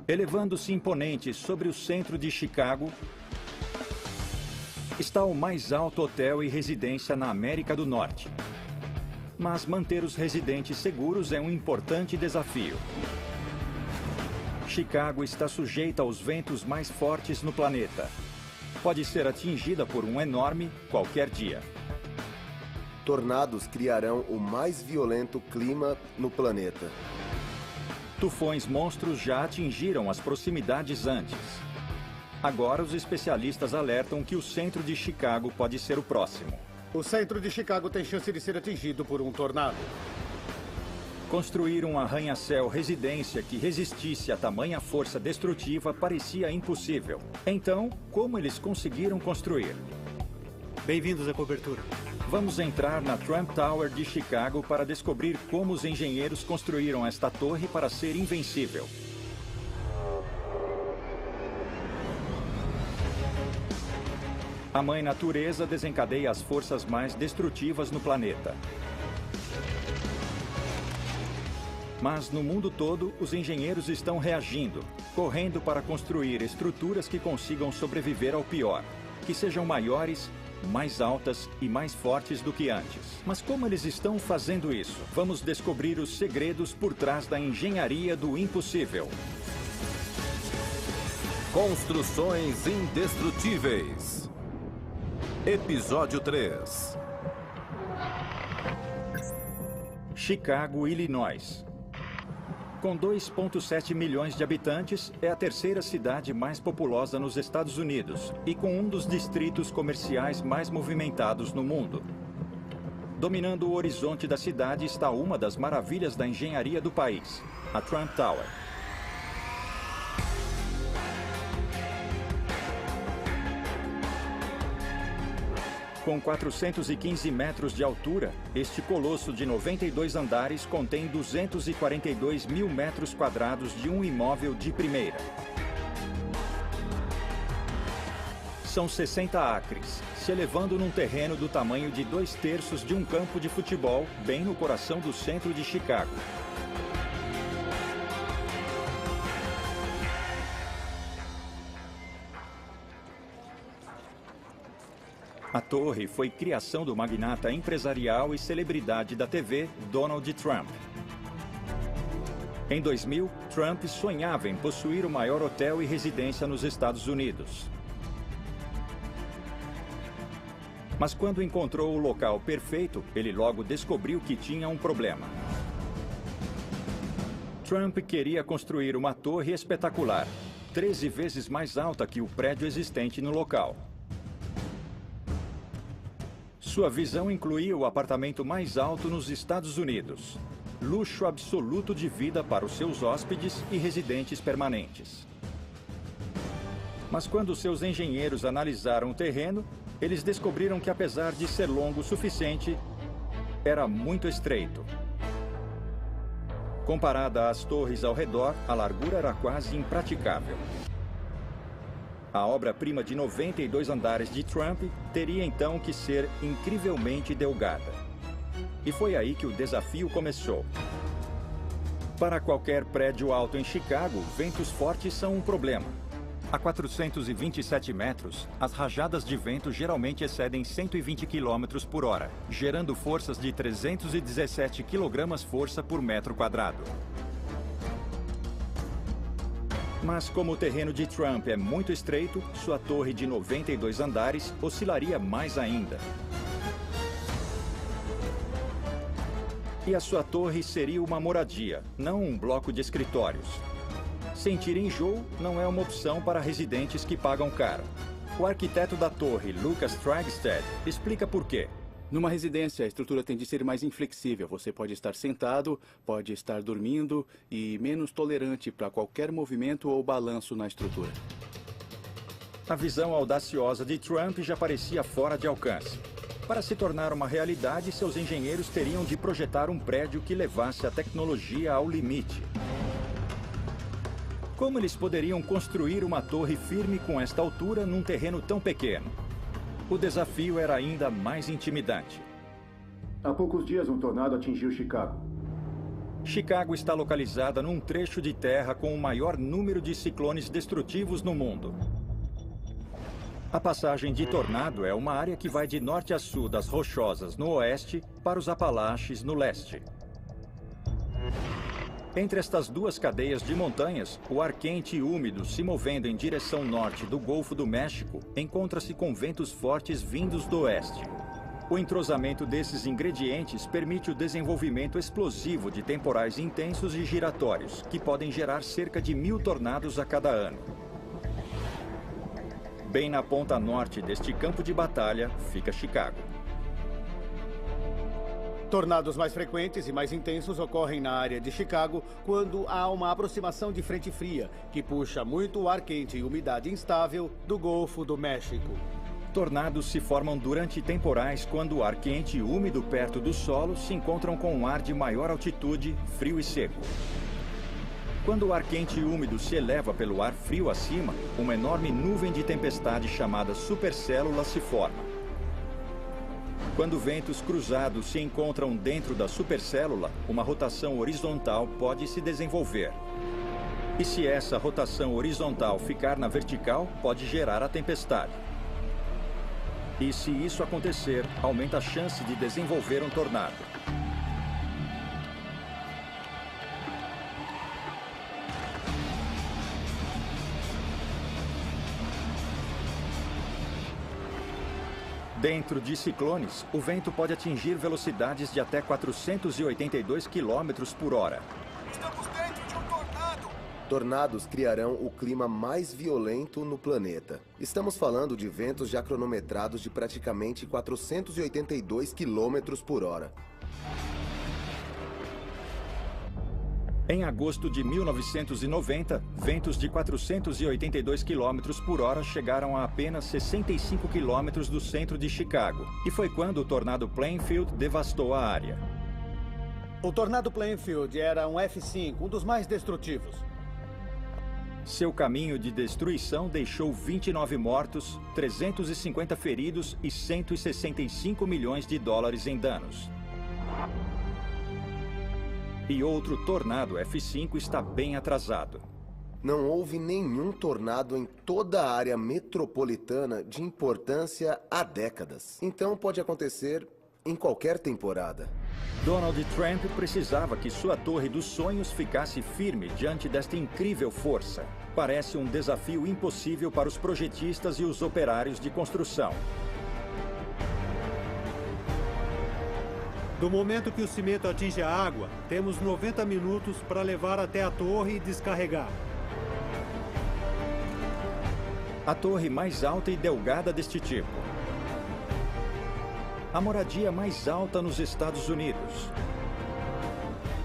Elevando-se imponente sobre o centro de Chicago, está o mais alto hotel e residência na América do Norte. Mas manter os residentes seguros é um importante desafio. Chicago está sujeita aos ventos mais fortes no planeta. Pode ser atingida por um enorme qualquer dia. Tornados criarão o mais violento clima no planeta. Tufões monstros já atingiram as proximidades antes. Agora os especialistas alertam que o centro de Chicago pode ser o próximo. O centro de Chicago tem chance de ser atingido por um tornado. Construir um arranha-céu residência que resistisse a tamanha força destrutiva parecia impossível. Então, como eles conseguiram construir? Bem-vindos à cobertura. Vamos entrar na Trump Tower de Chicago para descobrir como os engenheiros construíram esta torre para ser invencível. A mãe natureza desencadeia as forças mais destrutivas no planeta. Mas no mundo todo, os engenheiros estão reagindo, correndo para construir estruturas que consigam sobreviver ao pior, que sejam maiores, mais altas e mais fortes do que antes. Mas como eles estão fazendo isso? Vamos descobrir os segredos por trás da engenharia do impossível. Construções indestrutíveis. Episódio 3. Chicago, Illinois. Com 2,7 milhões de habitantes, é a terceira cidade mais populosa nos Estados Unidos e com um dos distritos comerciais mais movimentados no mundo. Dominando o horizonte da cidade está uma das maravilhas da engenharia do país, a Trump Tower. Com 415 metros de altura, este colosso de 92 andares contém 242 mil metros quadrados de um imóvel de primeira. São 60 acres, se elevando num terreno do tamanho de 2/3 de um campo de futebol, bem no coração do centro de Chicago. A torre foi criação do magnata empresarial e celebridade da TV, Donald Trump. Em 2000, Trump sonhava em possuir o maior hotel e residência nos Estados Unidos. Mas quando encontrou o local perfeito, ele logo descobriu que tinha um problema. Trump queria construir uma torre espetacular, 13 vezes mais alta que o prédio existente no local. Sua visão incluía o apartamento mais alto nos Estados Unidos. Luxo absoluto de vida para os seus hóspedes e residentes permanentes. Mas quando seus engenheiros analisaram o terreno, eles descobriram que apesar de ser longo o suficiente, era muito estreito. Comparada às torres ao redor, a largura era quase impraticável. A obra-prima de 92 andares de Trump teria então que ser incrivelmente delgada. E foi aí que o desafio começou. Para qualquer prédio alto em Chicago, ventos fortes são um problema. A 427 metros, as rajadas de vento geralmente excedem 120 km por hora, gerando forças de 317 kg-força por metro quadrado. Mas como o terreno de Trump é muito estreito, sua torre de 92 andares oscilaria mais ainda. E a sua torre seria uma moradia, não um bloco de escritórios. Sentir enjoo não é uma opção para residentes que pagam caro. O arquiteto da torre, Lucas Tragstad, explica por quê. Numa residência, a estrutura tende a ser mais inflexível. Você pode estar sentado, pode estar dormindo e menos tolerante para qualquer movimento ou balanço na estrutura. A visão audaciosa de Trump já parecia fora de alcance. Para se tornar uma realidade, seus engenheiros teriam de projetar um prédio que levasse a tecnologia ao limite. Como eles poderiam construir uma torre firme com esta altura num terreno tão pequeno? O desafio era ainda mais intimidante. Há poucos dias, um tornado atingiu Chicago. Chicago está localizada num trecho de terra com o maior número de ciclones destrutivos no mundo. A passagem de tornado é uma área que vai de norte a sul das Rochosas no oeste para os Apalaches no leste. Entre estas duas cadeias de montanhas, o ar quente e úmido se movendo em direção norte do Golfo do México encontra-se com ventos fortes vindos do oeste. O entrosamento desses ingredientes permite o desenvolvimento explosivo de temporais intensos e giratórios, que podem gerar cerca de 1000 tornados a cada ano. Bem na ponta norte deste campo de batalha fica Chicago. Tornados mais frequentes e mais intensos ocorrem na área de Chicago quando há uma aproximação de frente fria, que puxa muito ar quente e umidade instável do Golfo do México. Tornados se formam durante temporais quando o ar quente e úmido perto do solo se encontram com um ar de maior altitude, frio e seco. Quando o ar quente e úmido se eleva pelo ar frio acima, uma enorme nuvem de tempestade chamada supercélula se forma. Quando ventos cruzados se encontram dentro da supercélula, uma rotação horizontal pode se desenvolver. E se essa rotação horizontal ficar na vertical, pode gerar a tempestade. E se isso acontecer, aumenta a chance de desenvolver um tornado. Dentro de ciclones, o vento pode atingir velocidades de até 482 km por hora. Estamos dentro de um tornado! Tornados criarão o clima mais violento no planeta. Estamos falando de ventos já cronometrados de praticamente 482 km por hora. Em agosto de 1990, ventos de 482 km por hora chegaram a apenas 65 km do centro de Chicago. E foi quando o tornado Plainfield devastou a área. O tornado Plainfield era um F5, um dos mais destrutivos. Seu caminho de destruição deixou 29 mortos, 350 feridos e 165 milhões de dólares em danos. E outro tornado F5 está bem atrasado. Não houve nenhum tornado em toda a área metropolitana de importância há décadas. Então pode acontecer em qualquer temporada. Donald Trump precisava que sua torre dos sonhos ficasse firme diante desta incrível força. Parece um desafio impossível para os projetistas e os operários de construção. Do momento que o cimento atinge a água, temos 90 minutos para levar até a torre e descarregar. A torre mais alta e delgada deste tipo. A moradia mais alta nos Estados Unidos.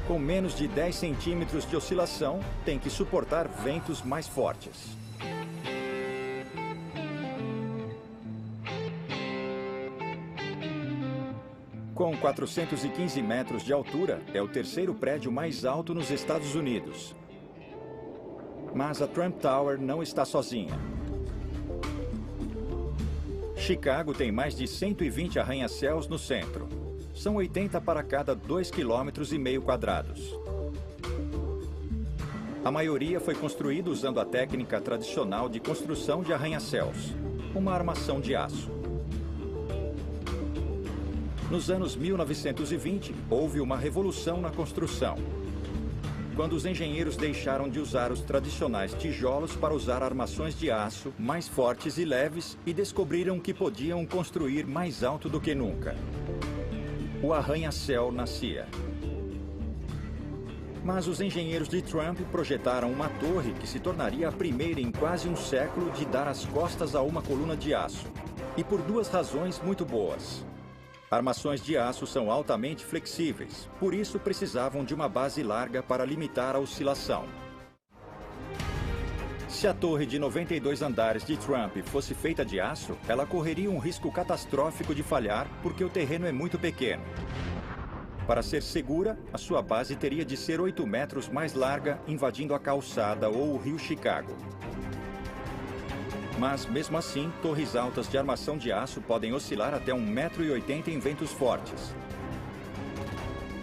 Com menos de 10 centímetros de oscilação, tem que suportar ventos mais fortes. Com 415 metros de altura, é o terceiro prédio mais alto nos Estados Unidos. Mas a Trump Tower não está sozinha. Chicago tem mais de 120 arranha-céus no centro. São 80 para cada 2,5 km quadrados. A maioria foi construída usando a técnica tradicional de construção de arranha-céus, uma armação de aço. Nos anos 1920, houve uma revolução na construção, quando os engenheiros deixaram de usar os tradicionais tijolos para usar armações de aço mais fortes e leves e descobriram que podiam construir mais alto do que nunca. O arranha-céu nascia. Mas os engenheiros de Trump projetaram uma torre que se tornaria a primeira em quase um século de dar as costas a uma coluna de aço. E por duas razões muito boas. Armações de aço são altamente flexíveis, por isso precisavam de uma base larga para limitar a oscilação. Se a torre de 92 andares de Trump fosse feita de aço, ela correria um risco catastrófico de falhar porque o terreno é muito pequeno. Para ser segura, a sua base teria de ser 8 metros mais larga, invadindo a calçada ou o rio Chicago. Mas, mesmo assim, torres altas de armação de aço podem oscilar até 1,80 m em ventos fortes.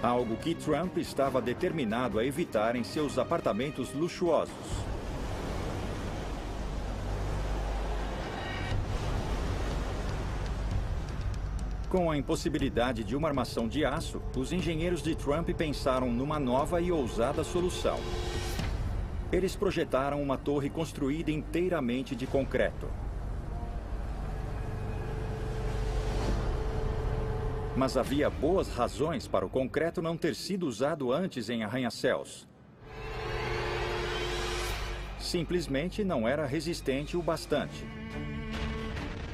Algo que Trump estava determinado a evitar em seus apartamentos luxuosos. Com a impossibilidade de uma armação de aço, os engenheiros de Trump pensaram numa nova e ousada solução. Eles projetaram uma torre construída inteiramente de concreto. Mas havia boas razões para o concreto não ter sido usado antes em arranha-céus. Simplesmente não era resistente o bastante.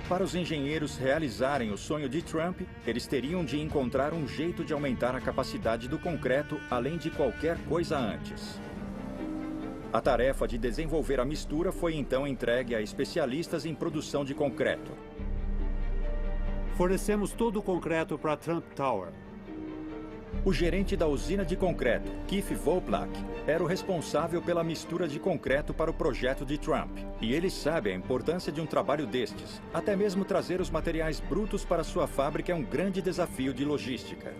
Para os engenheiros realizarem o sonho de Trump, eles teriam de encontrar um jeito de aumentar a capacidade do concreto além de qualquer coisa antes. A tarefa de desenvolver a mistura foi então entregue a especialistas em produção de concreto. Fornecemos todo o concreto para Trump Tower. O gerente da usina de concreto, Keith Voplak, era o responsável pela mistura de concreto para o projeto de Trump. E ele sabe a importância de um trabalho destes. Até mesmo trazer os materiais brutos para sua fábrica é um grande desafio de logística.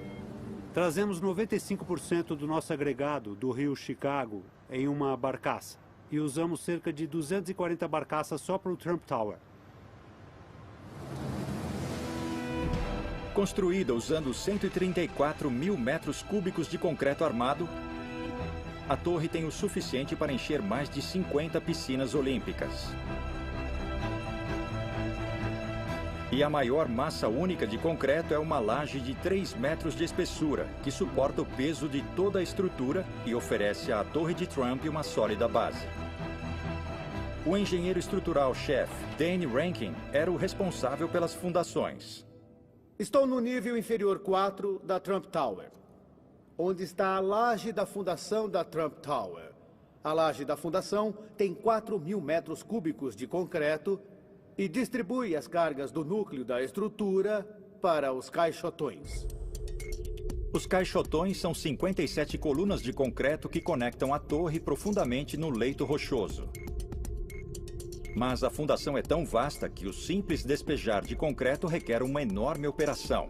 Trazemos 95% do nosso agregado do rio Chicago em uma barcaça. E usamos cerca de 240 barcaças só para o Trump Tower. Construída usando 134 mil metros cúbicos de concreto armado, a torre tem o suficiente para encher mais de 50 piscinas olímpicas. E a maior massa única de concreto é uma laje de 3 metros de espessura, que suporta o peso de toda a estrutura e oferece à Torre de Trump uma sólida base. O engenheiro estrutural-chefe, Danny Rankin, era o responsável pelas fundações. Estou no nível inferior 4 da Trump Tower, onde está a laje da fundação da Trump Tower. A laje da fundação tem 4.000 metros cúbicos de concreto e distribui as cargas do núcleo da estrutura para os caixotões. Os caixotões são 57 colunas de concreto que conectam a torre profundamente no leito rochoso. Mas a fundação é tão vasta que o simples despejar de concreto requer uma enorme operação.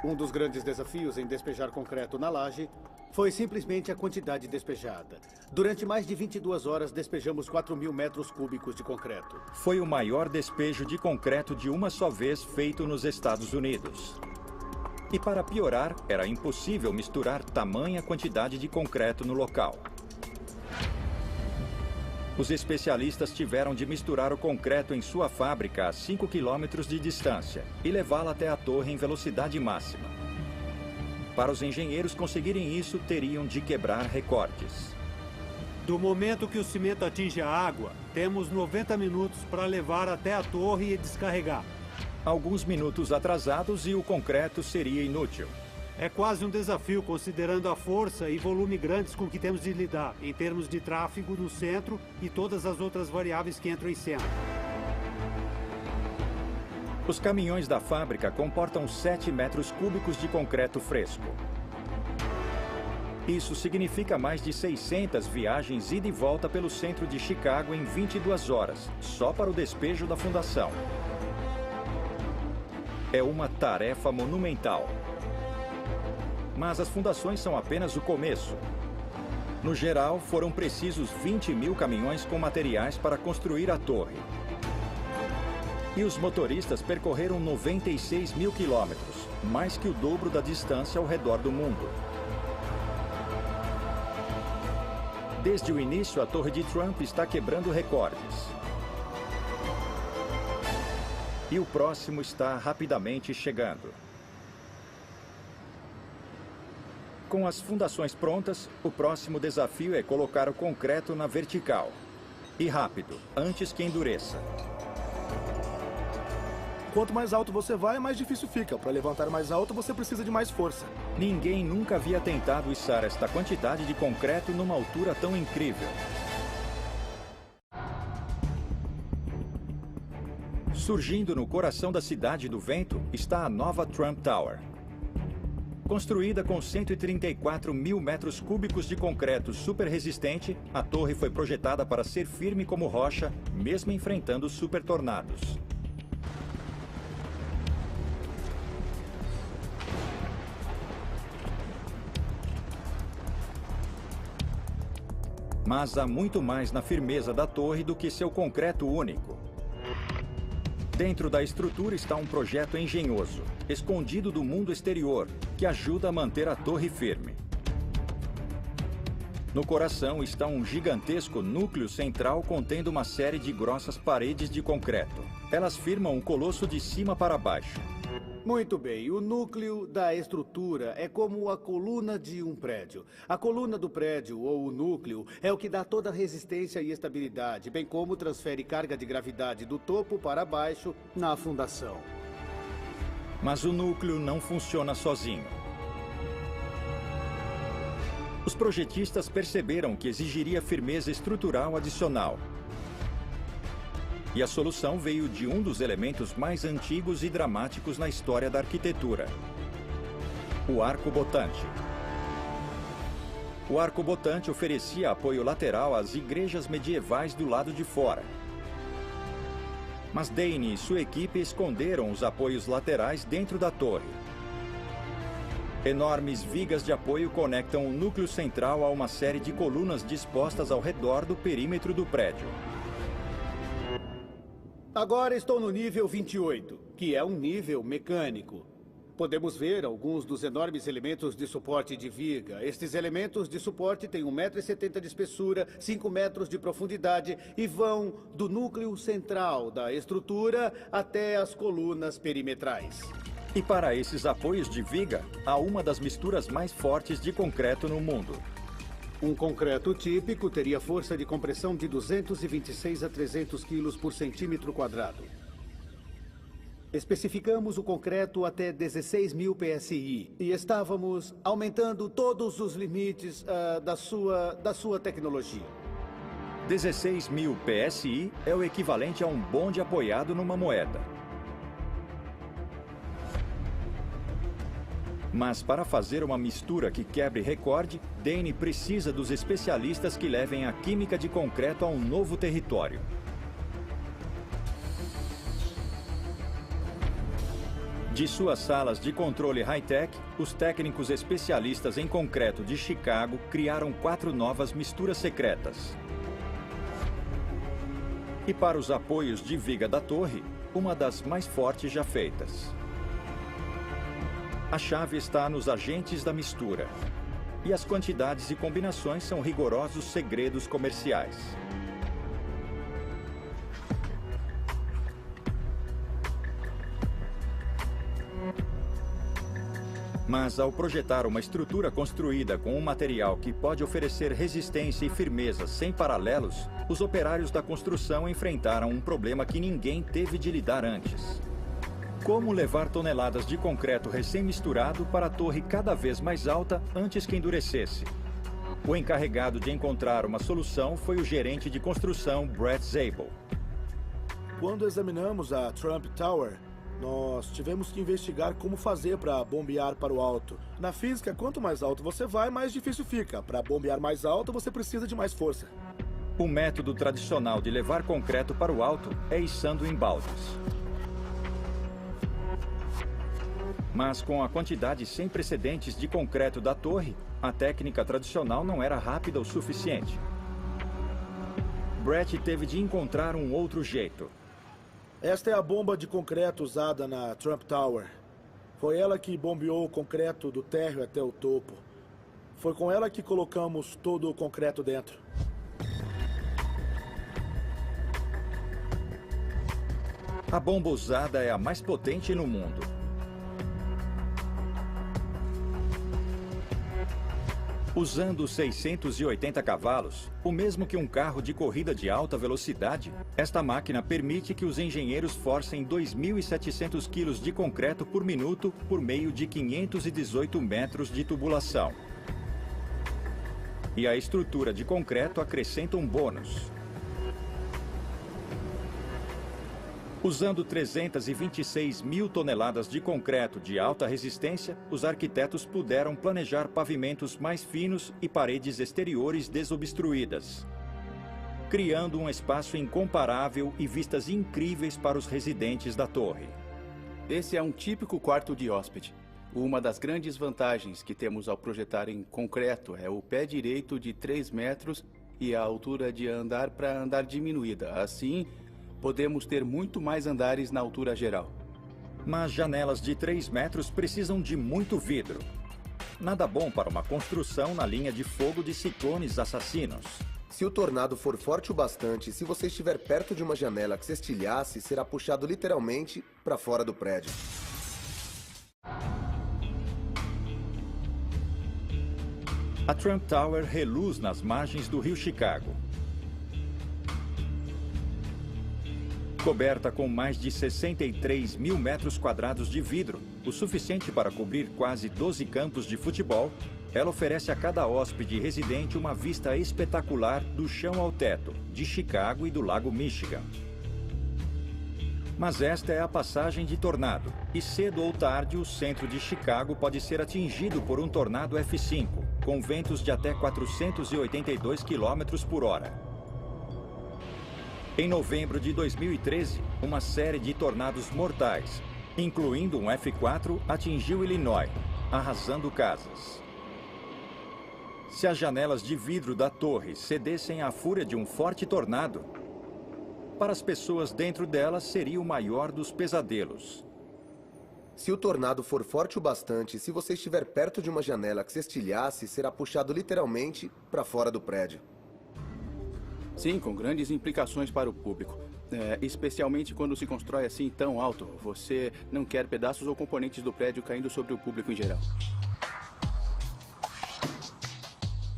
Um dos grandes desafios em despejar concreto na laje foi simplesmente a quantidade despejada. Durante mais de 22 horas, despejamos 4.000 metros cúbicos de concreto. Foi o maior despejo de concreto de uma só vez feito nos Estados Unidos. E para piorar, era impossível misturar tamanha quantidade de concreto no local. Os especialistas tiveram de misturar o concreto em sua fábrica a 5 quilômetros de distância e levá-la até a torre em velocidade máxima. Para os engenheiros conseguirem isso, teriam de quebrar recordes. Do momento que o cimento atinge a água, temos 90 minutos para levar até a torre e descarregar. Alguns minutos atrasados e o concreto seria inútil. É quase um desafio, considerando a força e volume grandes com que temos de lidar, em termos de tráfego no centro e todas as outras variáveis que entram em cena. Os caminhões da fábrica comportam 7 metros cúbicos de concreto fresco. Isso significa mais de 600 viagens ida e volta pelo centro de Chicago em 22 horas, só para o despejo da fundação. É uma tarefa monumental. Mas as fundações são apenas o começo. No geral, foram precisos 20.000 caminhões com materiais para construir a torre. E os motoristas percorreram 96.000 quilômetros, mais que o dobro da distância ao redor do mundo. Desde o início, a Torre de Trump está quebrando recordes. E o próximo está rapidamente chegando. Com as fundações prontas, o próximo desafio é colocar o concreto na vertical. E rápido, antes que endureça. Quanto mais alto você vai, mais difícil fica. Para levantar mais alto, você precisa de mais força. Ninguém nunca havia tentado içar esta quantidade de concreto numa altura tão incrível. Surgindo no coração da Cidade do Vento está a nova Trump Tower. Construída com 134.000 metros cúbicos de concreto super resistente, a torre foi projetada para ser firme como rocha, mesmo enfrentando super tornados. Mas há muito mais na firmeza da torre do que seu concreto único. Dentro da estrutura está um projeto engenhoso, escondido do mundo exterior, que ajuda a manter a torre firme. No coração está um gigantesco núcleo central contendo uma série de grossas paredes de concreto. Elas firmam o colosso de cima para baixo. Muito bem, o núcleo da estrutura é como a coluna de um prédio. A coluna do prédio, ou o núcleo, é o que dá toda a resistência e estabilidade, bem como transfere carga de gravidade do topo para baixo na fundação. Mas o núcleo não funciona sozinho. Os projetistas perceberam que exigiria firmeza estrutural adicional. E a solução veio de um dos elementos mais antigos e dramáticos na história da arquitetura: o arco-botante. O arco-botante oferecia apoio lateral às igrejas medievais do lado de fora. Mas Dane e sua equipe esconderam os apoios laterais dentro da torre. Enormes vigas de apoio conectam o núcleo central a uma série de colunas dispostas ao redor do perímetro do prédio. Agora estou no nível 28, que é um nível mecânico. Podemos ver alguns dos enormes elementos de suporte de viga. Estes elementos de suporte têm 1,70 m de espessura, 5 metros de profundidade e vão do núcleo central da estrutura até as colunas perimetrais. E para esses apoios de viga, há uma das misturas mais fortes de concreto no mundo. Um concreto típico teria força de compressão de 226 a 300 quilos por centímetro quadrado. Especificamos o concreto até 16.000 PSI e estávamos aumentando todos os limites da sua tecnologia. 16.000 PSI é o equivalente a um bonde apoiado numa moeda. Mas para fazer uma mistura que quebre recorde, Dane precisa dos especialistas que levem a química de concreto a um novo território. De suas salas de controle high-tech, os técnicos especialistas em concreto de Chicago criaram 4 novas misturas secretas. E para os apoios de viga da torre, uma das mais fortes já feitas. A chave está nos agentes da mistura. E as quantidades e combinações são rigorosos segredos comerciais. Mas ao projetar uma estrutura construída com um material que pode oferecer resistência e firmeza sem paralelos, os operários da construção enfrentaram um problema que ninguém teve de lidar antes. Como levar toneladas de concreto recém-misturado para a torre cada vez mais alta antes que endurecesse? O encarregado de encontrar uma solução foi o gerente de construção Brett Zabel. Quando examinamos a Trump Tower, nós tivemos que investigar como fazer para bombear para o alto. Na física, quanto mais alto você vai, mais difícil fica. Para bombear mais alto, você precisa de mais força. O método tradicional de levar concreto para o alto é içando em baldes. Mas com a quantidade sem precedentes de concreto da torre, a técnica tradicional não era rápida o suficiente. Brett teve de encontrar um outro jeito. Esta é a bomba de concreto usada na Trump Tower. Foi ela que bombeou o concreto do térreo até o topo. Foi com ela que colocamos todo o concreto dentro. A bomba usada é a mais potente no mundo. Usando 680 cavalos, o mesmo que um carro de corrida de alta velocidade, esta máquina permite que os engenheiros forcem 2.700 quilos de concreto por minuto por meio de 518 metros de tubulação. E a estrutura de concreto acrescenta um bônus. Usando 326 mil toneladas de concreto de alta resistência, os arquitetos puderam planejar pavimentos mais finos e paredes exteriores desobstruídas, criando um espaço incomparável e vistas incríveis para os residentes da torre. Esse é um típico quarto de hóspede. Uma das grandes vantagens que temos ao projetar em concreto é o pé direito de 3 metros e a altura de andar para andar diminuída. Assim, podemos ter muito mais andares na altura geral. Mas janelas de 3 metros precisam de muito vidro. Nada bom para uma construção na linha de fogo de ciclones assassinos. Se o tornado for forte o bastante, se você estiver perto de uma janela que se estilhasse, será puxado literalmente para fora do prédio. A Trump Tower reluz nas margens do rio Chicago. Coberta com mais de 63 mil metros quadrados de vidro, o suficiente para cobrir quase 12 campos de futebol, ela oferece a cada hóspede residente uma vista espetacular do chão ao teto, de Chicago e do Lago Michigan. Mas esta é a passagem de tornado, e cedo ou tarde o centro de Chicago pode ser atingido por um tornado F5, com ventos de até 482 km por hora. Em novembro de 2013, uma série de tornados mortais, incluindo um F4, atingiu Illinois, arrasando casas. Se as janelas de vidro da torre cedessem à fúria de um forte tornado, para as pessoas dentro delas seria o maior dos pesadelos. Se o tornado for forte o bastante, se você estiver perto de uma janela que se estilhasse, será puxado literalmente para fora do prédio. Sim, com grandes implicações para o público. Especialmente quando se constrói assim tão alto. Você não quer pedaços ou componentes do prédio caindo sobre o público em geral.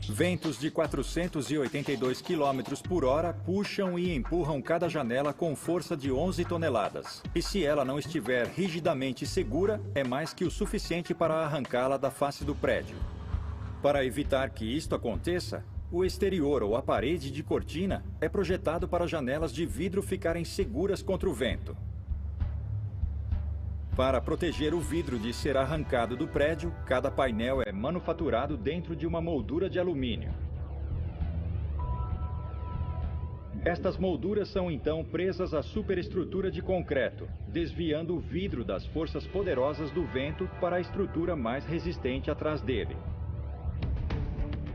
Ventos de 482 km por hora puxam e empurram cada janela com força de 11 toneladas. E se ela não estiver rigidamente segura, é mais que o suficiente para arrancá-la da face do prédio. Para evitar que isto aconteça, o exterior ou a parede de cortina é projetado para janelas de vidro ficarem seguras contra o vento. Para proteger o vidro de ser arrancado do prédio, cada painel é manufaturado dentro de uma moldura de alumínio. Estas molduras são então presas à superestrutura de concreto, desviando o vidro das forças poderosas do vento para a estrutura mais resistente atrás dele.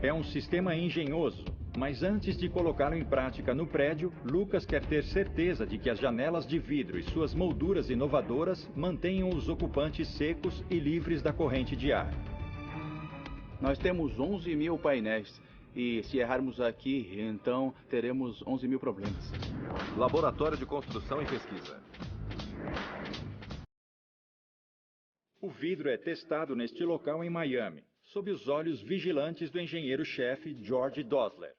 É um sistema engenhoso, mas antes de colocá-lo em prática no prédio, Lucas quer ter certeza de que as janelas de vidro e suas molduras inovadoras mantenham os ocupantes secos e livres da corrente de ar. Nós temos 11 mil painéis e se errarmos aqui, então teremos 11 mil problemas. Laboratório de Construção e Pesquisa. O vidro é testado neste local em Miami, sob os olhos vigilantes do engenheiro-chefe George Dosler.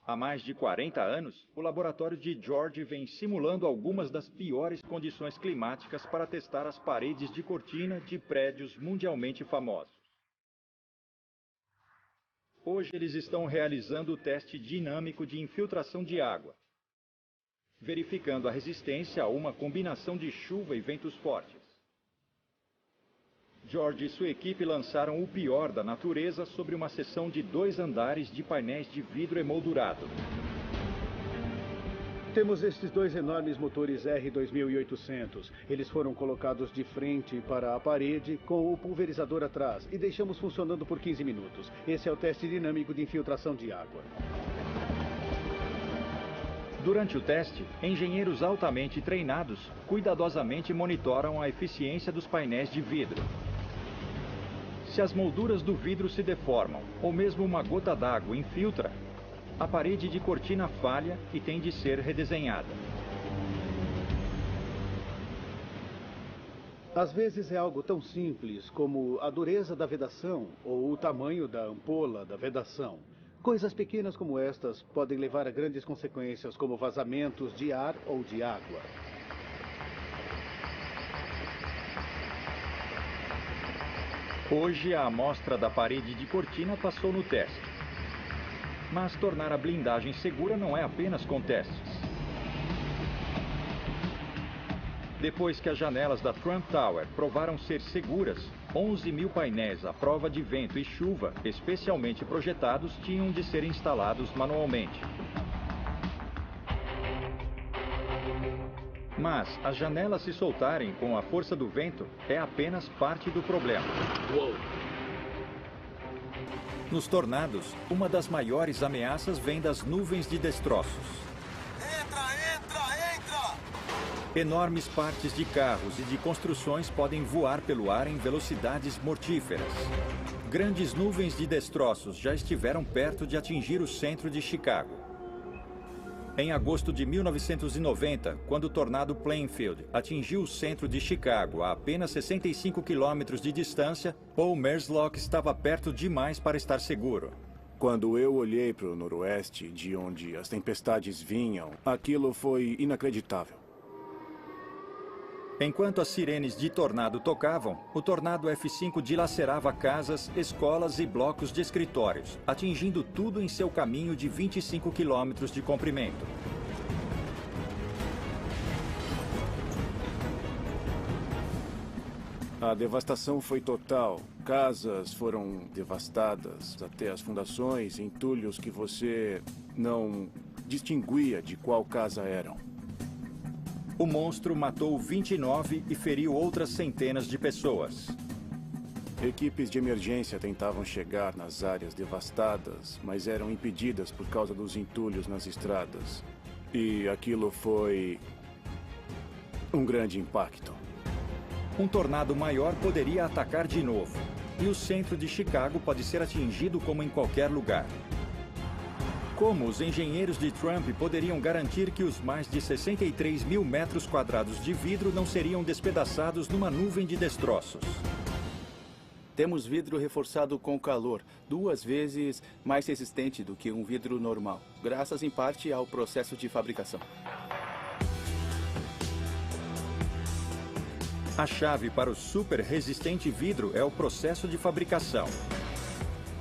Há mais de 40 anos, o laboratório de George vem simulando algumas das piores condições climáticas para testar as paredes de cortina de prédios mundialmente famosos. Hoje eles estão realizando o teste dinâmico de infiltração de água, verificando a resistência a uma combinação de chuva e ventos fortes. George e sua equipe lançaram o pior da natureza sobre uma seção de 2 andares de painéis de vidro emoldurado. Temos estes 2 enormes motores R2800. Eles foram colocados de frente para a parede com o pulverizador atrás e deixamos funcionando por 15 minutos. Esse é o teste dinâmico de infiltração de água. Durante o teste, engenheiros altamente treinados cuidadosamente monitoram a eficiência dos painéis de vidro. Se as molduras do vidro se deformam, ou mesmo uma gota d'água infiltra, a parede de cortina falha e tem de ser redesenhada. Às vezes é algo tão simples como a dureza da vedação ou o tamanho da ampola da vedação. Coisas pequenas como estas podem levar a grandes consequências, como vazamentos de ar ou de água. Hoje, a amostra da parede de cortina passou no teste. Mas tornar a blindagem segura não é apenas com testes. Depois que as janelas da Trump Tower provaram ser seguras, 11 mil painéis à prova de vento e chuva, especialmente projetados, tinham de ser instalados manualmente. Mas as janelas se soltarem com a força do vento é apenas parte do problema. Nos tornados, uma das maiores ameaças vem das nuvens de destroços. Entra! Enormes partes de carros e de construções podem voar pelo ar em velocidades mortíferas. Grandes nuvens de destroços já estiveram perto de atingir o centro de Chicago. Em agosto de 1990, quando o tornado Plainfield atingiu o centro de Chicago a apenas 65 quilômetros de distância, Paul Merslock estava perto demais para estar seguro. Quando eu olhei para o noroeste, de onde as tempestades vinham, aquilo foi inacreditável. Enquanto as sirenes de tornado tocavam, o tornado F5 dilacerava casas, escolas e blocos de escritórios, atingindo tudo em seu caminho de 25 quilômetros de comprimento. A devastação foi total. Casas foram devastadas, até as fundações, entulhos que você não distinguia de qual casa eram. O monstro matou 29 e feriu outras centenas de pessoas. Equipes de emergência tentavam chegar nas áreas devastadas, mas eram impedidas por causa dos entulhos nas estradas. E aquilo foi um grande impacto. Um tornado maior poderia atacar de novo, e o centro de Chicago pode ser atingido como em qualquer lugar. Como os engenheiros de Trump poderiam garantir que os mais de 63 mil metros quadrados de vidro não seriam despedaçados numa nuvem de destroços? Temos vidro reforçado com calor, 2 vezes mais resistente do que um vidro normal, graças em parte ao processo de fabricação. A chave para o super resistente vidro é o processo de fabricação.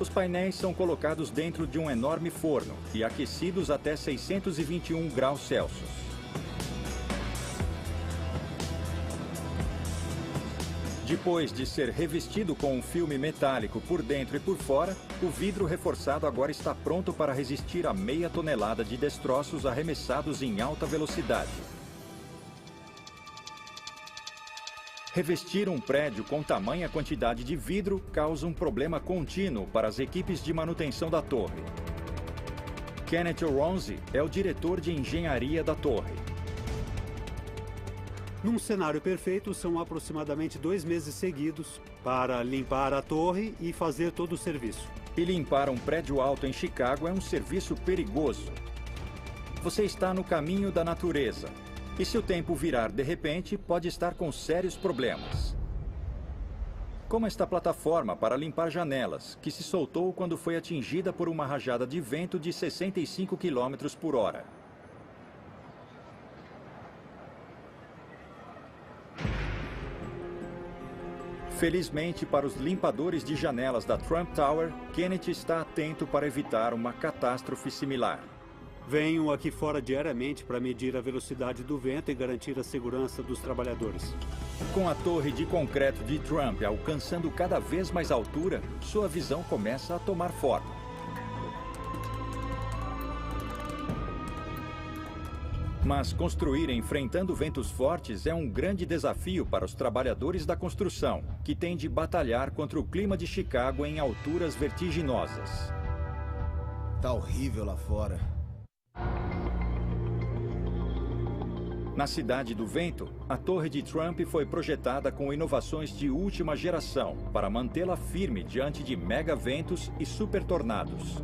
Os painéis são colocados dentro de um enorme forno e aquecidos até 621 graus Celsius. Depois de ser revestido com um filme metálico por dentro e por fora, o vidro reforçado agora está pronto para resistir a meia tonelada de destroços arremessados em alta velocidade. Revestir um prédio com tamanha quantidade de vidro causa um problema contínuo para as equipes de manutenção da torre. Kenneth Oronzi é o diretor de engenharia da torre. Num cenário perfeito, são aproximadamente 2 meses seguidos para limpar a torre e fazer todo o serviço. E limpar um prédio alto em Chicago é um serviço perigoso. Você está no caminho da natureza. E se o tempo virar de repente, pode estar com sérios problemas. Como esta plataforma para limpar janelas, que se soltou quando foi atingida por uma rajada de vento de 65 km por hora. Felizmente para os limpadores de janelas da Trump Tower, Kenneth está atento para evitar uma catástrofe similar. Venho aqui fora diariamente para medir a velocidade do vento e garantir a segurança dos trabalhadores. Com a torre de concreto de Trump alcançando cada vez mais altura, sua visão começa a tomar forma. Mas construir enfrentando ventos fortes é um grande desafio para os trabalhadores da construção, que têm de batalhar contra o clima de Chicago em alturas vertiginosas. Tá horrível lá fora. Na Cidade do Vento, a Torre de Trump foi projetada com inovações de última geração para mantê-la firme diante de mega ventos e super tornados.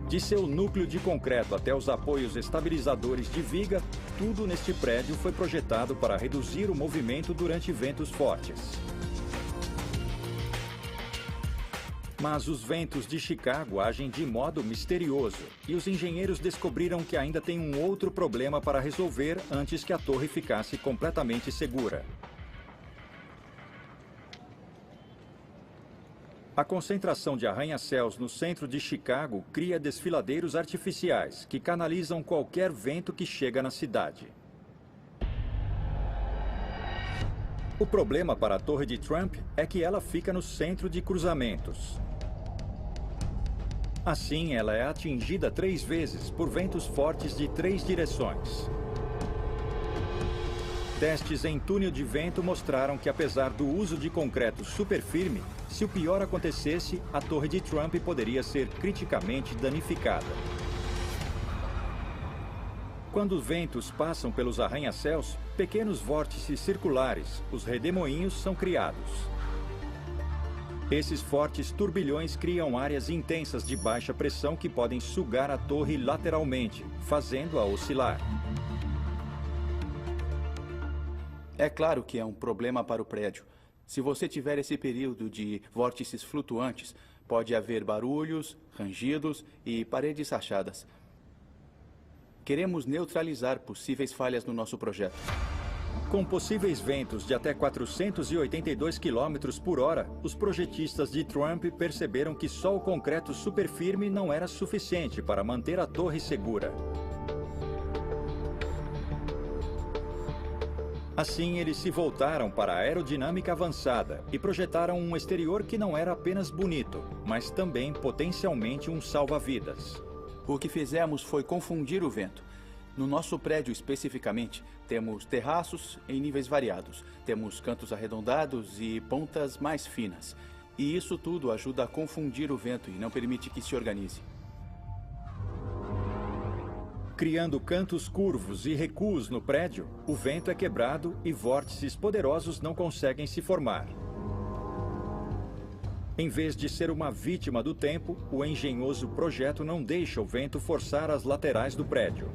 De seu núcleo de concreto até os apoios estabilizadores de viga, tudo neste prédio foi projetado para reduzir o movimento durante ventos fortes. Mas os ventos de Chicago agem de modo misterioso, e os engenheiros descobriram que ainda tem um outro problema para resolver antes que a torre ficasse completamente segura. A concentração de arranha-céus no centro de Chicago cria desfiladeiros artificiais que canalizam qualquer vento que chega na cidade. O problema para a Torre de Trump é que ela fica no centro de cruzamentos. Assim, ela é atingida 3 vezes por ventos fortes de 3 direções. Testes em túnel de vento mostraram que, apesar do uso de concreto super firme, se o pior acontecesse, a torre de Trump poderia ser criticamente danificada. Quando ventos passam pelos arranha-céus, pequenos vórtices circulares, os redemoinhos, são criados. Esses fortes turbilhões criam áreas intensas de baixa pressão que podem sugar a torre lateralmente, fazendo-a oscilar. É claro que é um problema para o prédio. Se você tiver esse período de vórtices flutuantes, pode haver barulhos, rangidos e paredes rachadas. Queremos neutralizar possíveis falhas no nosso projeto. Com possíveis ventos de até 482 km por hora, os projetistas de Trump perceberam que só o concreto super firme não era suficiente para manter a torre segura. Assim, eles se voltaram para a aerodinâmica avançada e projetaram um exterior que não era apenas bonito, mas também potencialmente um salva-vidas. O que fizemos foi confundir o vento. No nosso prédio especificamente, temos terraços em níveis variados, temos cantos arredondados e pontas mais finas. E isso tudo ajuda a confundir o vento e não permite que se organize. Criando cantos curvos e recuos no prédio, o vento é quebrado e vórtices poderosos não conseguem se formar. Em vez de ser uma vítima do tempo, o engenhoso projeto não deixa o vento forçar as laterais do prédio.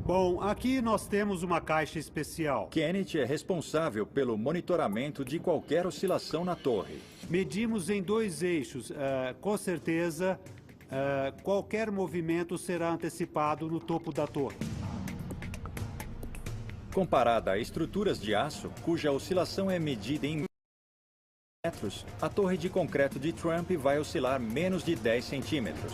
Bom, aqui nós temos uma caixa especial. Kenneth é responsável pelo monitoramento de qualquer oscilação na torre. Medimos em 2 eixos. Com certeza, qualquer movimento será antecipado no topo da torre. Comparada a estruturas de aço, cuja oscilação é medida em metros, a torre de concreto de Trump vai oscilar menos de 10 centímetros.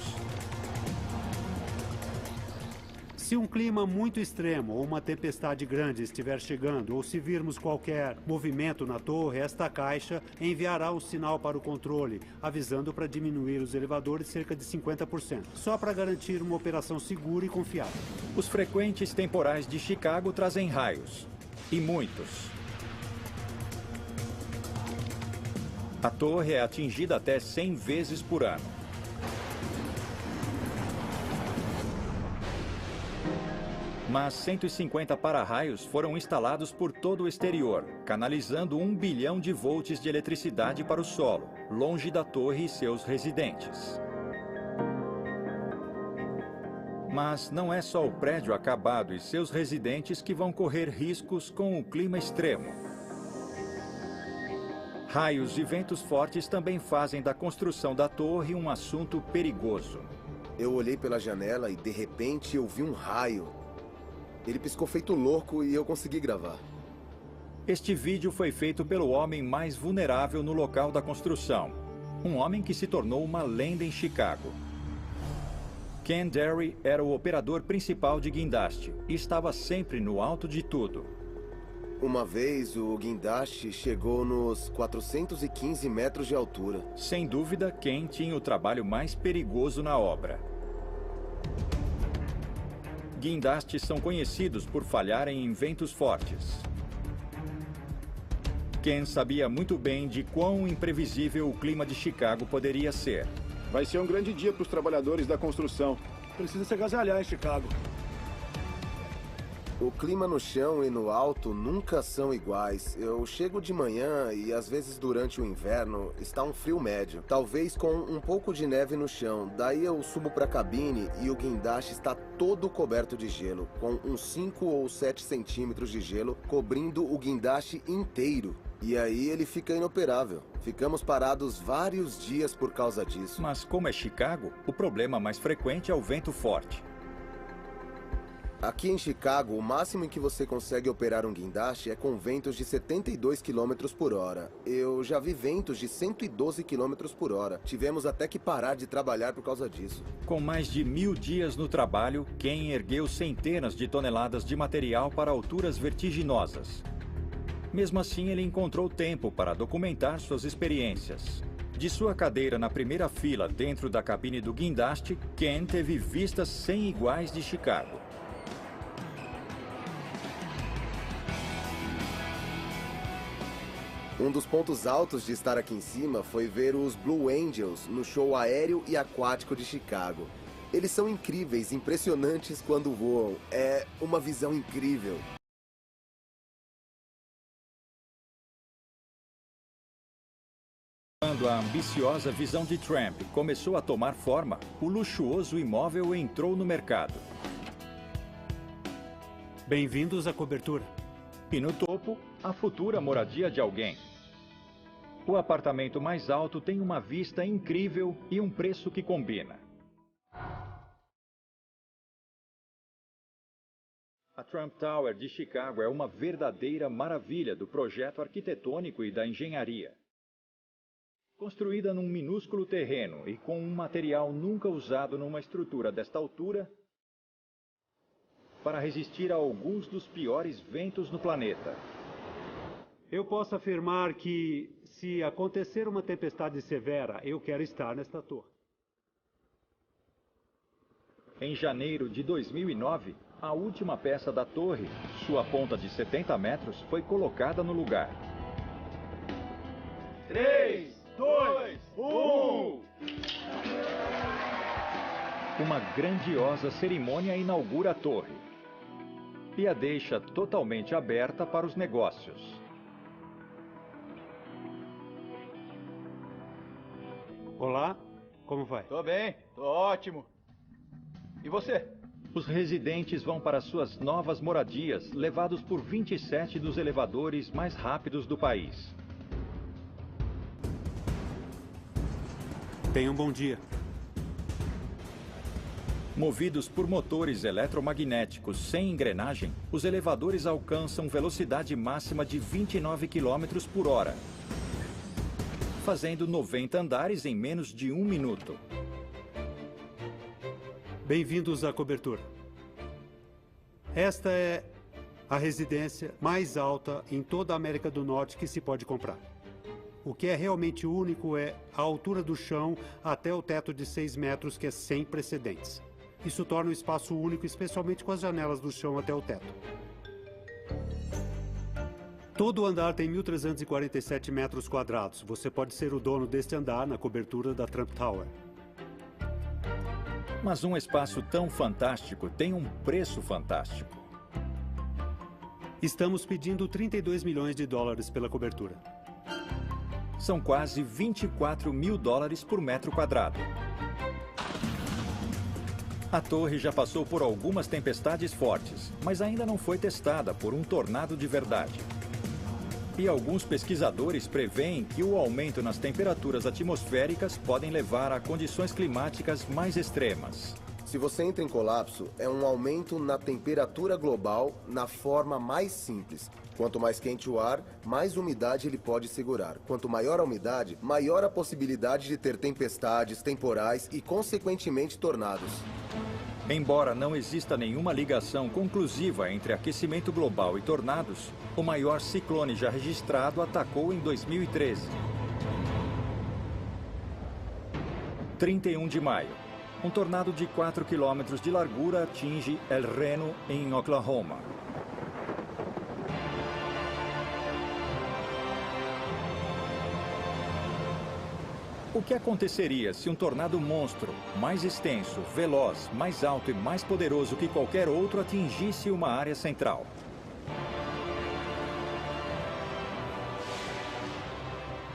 Se um clima muito extremo ou uma tempestade grande estiver chegando, ou se virmos qualquer movimento na torre, esta caixa enviará um sinal para o controle, avisando para diminuir os elevadores cerca de 50%, só para garantir uma operação segura e confiável. Os frequentes temporais de Chicago trazem raios, e muitos. A torre é atingida até 100 vezes por ano. Mas 150 para-raios foram instalados por todo o exterior, canalizando 1 bilhão de volts de eletricidade para o solo, longe da torre e seus residentes. Mas não é só o prédio acabado e seus residentes que vão correr riscos com o clima extremo. Raios e ventos fortes também fazem da construção da torre um assunto perigoso. Eu olhei pela janela e, de repente, eu vi um raio. Ele piscou feito louco e eu consegui gravar. Este vídeo foi feito pelo homem mais vulnerável no local da construção. Um homem que se tornou uma lenda em Chicago. Ken Derry era o operador principal de guindaste e estava sempre no alto de tudo. Uma vez, o guindaste chegou nos 415 metros de altura. Sem dúvida, Ken tinha o trabalho mais perigoso na obra. Guindastes são conhecidos por falharem em ventos fortes. Ken sabia muito bem de quão imprevisível o clima de Chicago poderia ser. Vai ser um grande dia para os trabalhadores da construção. Precisa se agasalhar em Chicago. O clima no chão e no alto nunca são iguais. Eu chego de manhã e às vezes durante o inverno está um frio médio. Talvez com um pouco de neve no chão. Daí eu subo para a cabine e o guindaste está todo coberto de gelo, com uns 5 ou 7 centímetros de gelo cobrindo o guindaste inteiro. E aí ele fica inoperável. Ficamos parados vários dias por causa disso. Mas como é Chicago, o problema mais frequente é o vento forte. Aqui em Chicago, o máximo em que você consegue operar um guindaste é com ventos de 72 km por hora. Eu já vi ventos de 112 km por hora. Tivemos até que parar de trabalhar por causa disso. Com mais de 1000 dias no trabalho, Ken ergueu centenas de toneladas de material para alturas vertiginosas. Mesmo assim, ele encontrou tempo para documentar suas experiências. De sua cadeira na primeira fila dentro da cabine do guindaste, Ken teve vistas sem iguais de Chicago. Um dos pontos altos de estar aqui em cima foi ver os Blue Angels no show aéreo e aquático de Chicago. Eles são incríveis, impressionantes quando voam. É uma visão incrível. Quando a ambiciosa visão de Trump começou a tomar forma, o luxuoso imóvel entrou no mercado. Bem-vindos à cobertura. E no topo, a futura moradia de alguém. O apartamento mais alto tem uma vista incrível e um preço que combina. A Trump Tower de Chicago é uma verdadeira maravilha do projeto arquitetônico e da engenharia. Construída num minúsculo terreno e com um material nunca usado numa estrutura desta altura, para resistir a alguns dos piores ventos no planeta. Eu posso afirmar que, se acontecer uma tempestade severa, eu quero estar nesta torre. Em janeiro de 2009, a última peça da torre, sua ponta de 70 metros, foi colocada no lugar. 3, 2, 1... Uma grandiosa cerimônia inaugura a torre e a deixa totalmente aberta para os negócios. Olá, como vai? Tô bem, tô ótimo. E você? Os residentes vão para suas novas moradias, levados por 27 dos elevadores mais rápidos do país. Tenha um bom dia. Movidos por motores eletromagnéticos sem engrenagem, os elevadores alcançam velocidade máxima de 29 km por hora, fazendo 90 andares em menos de 1 minuto. Bem-vindos à cobertura. Esta é a residência mais alta em toda a América do Norte que se pode comprar. O que é realmente único é a altura do chão até o teto de 6 metros, que é sem precedentes. Isso torna o espaço único, especialmente com as janelas do chão até o teto. Todo o andar tem 1.347 metros quadrados. Você pode ser o dono deste andar na cobertura da Trump Tower. Mas um espaço tão fantástico tem um preço fantástico. Estamos pedindo 32 milhões de dólares pela cobertura. São quase 24 mil dólares por metro quadrado. A torre já passou por algumas tempestades fortes, mas ainda não foi testada por um tornado de verdade. E alguns pesquisadores preveem que o aumento nas temperaturas atmosféricas podem levar a condições climáticas mais extremas. Se você entra em colapso, é um aumento na temperatura global na forma mais simples. Quanto mais quente o ar, mais umidade ele pode segurar. Quanto maior a umidade, maior a possibilidade de ter tempestades, temporais e, consequentemente, tornados. Embora não exista nenhuma ligação conclusiva entre aquecimento global e tornados, o maior ciclone já registrado atacou em 2013. 31 de maio. Um tornado de 4 quilômetros de largura atinge El Reno, em Oklahoma. O que aconteceria se um tornado monstro, mais extenso, veloz, mais alto e mais poderoso que qualquer outro atingisse uma área central?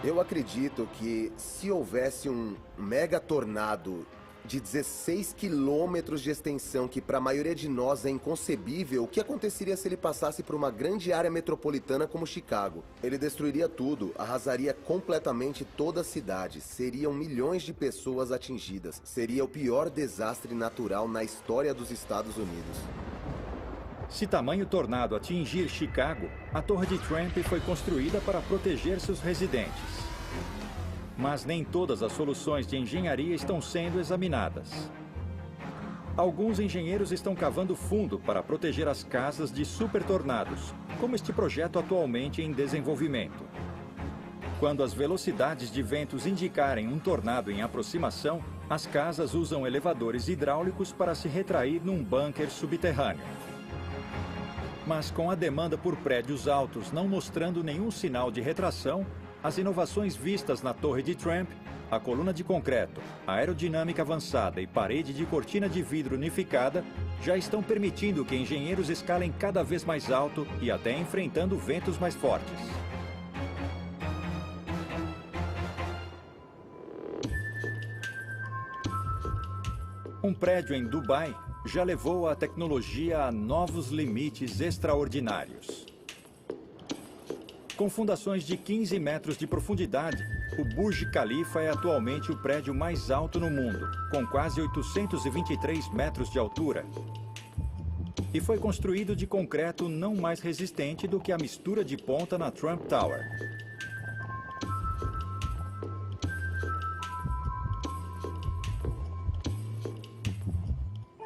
Eu acredito que se houvesse um mega tornado de 16 quilômetros de extensão, que para a maioria de nós é inconcebível, o que aconteceria se ele passasse por uma grande área metropolitana como Chicago? Ele destruiria tudo, arrasaria completamente toda a cidade, seriam milhões de pessoas atingidas, seria o pior desastre natural na história dos Estados Unidos. Se tamanho tornado atingir Chicago, a Torre de Trump foi construída para proteger seus residentes. Mas nem todas as soluções de engenharia estão sendo examinadas. Alguns engenheiros estão cavando fundo para proteger as casas de super tornados, como este projeto atualmente em desenvolvimento. Quando as velocidades de ventos indicarem um tornado em aproximação, as casas usam elevadores hidráulicos para se retrair num bunker subterrâneo. Mas com a demanda por prédios altos não mostrando nenhum sinal de retração, as inovações vistas na Torre de Trump, a coluna de concreto, a aerodinâmica avançada e parede de cortina de vidro unificada já estão permitindo que engenheiros escalem cada vez mais alto e até enfrentando ventos mais fortes. Um prédio em Dubai já levou a tecnologia a novos limites extraordinários. Com fundações de 15 metros de profundidade, o Burj Khalifa é atualmente o prédio mais alto no mundo, com quase 823 metros de altura. E foi construído de concreto não mais resistente do que a mistura de ponta na Trump Tower.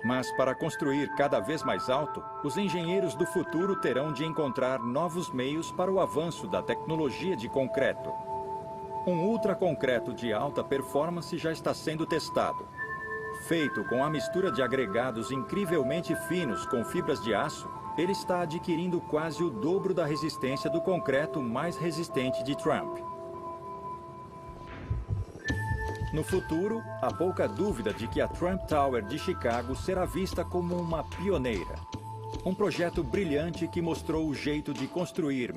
Mas para construir cada vez mais alto, os engenheiros do futuro terão de encontrar novos meios para o avanço da tecnologia de concreto. Um ultraconcreto de alta performance já está sendo testado. Feito com a mistura de agregados incrivelmente finos com fibras de aço, ele está adquirindo quase o dobro da resistência do concreto mais resistente de Trump. No futuro, há pouca dúvida de que a Trump Tower de Chicago será vista como uma pioneira. Um projeto brilhante que mostrou o jeito de construir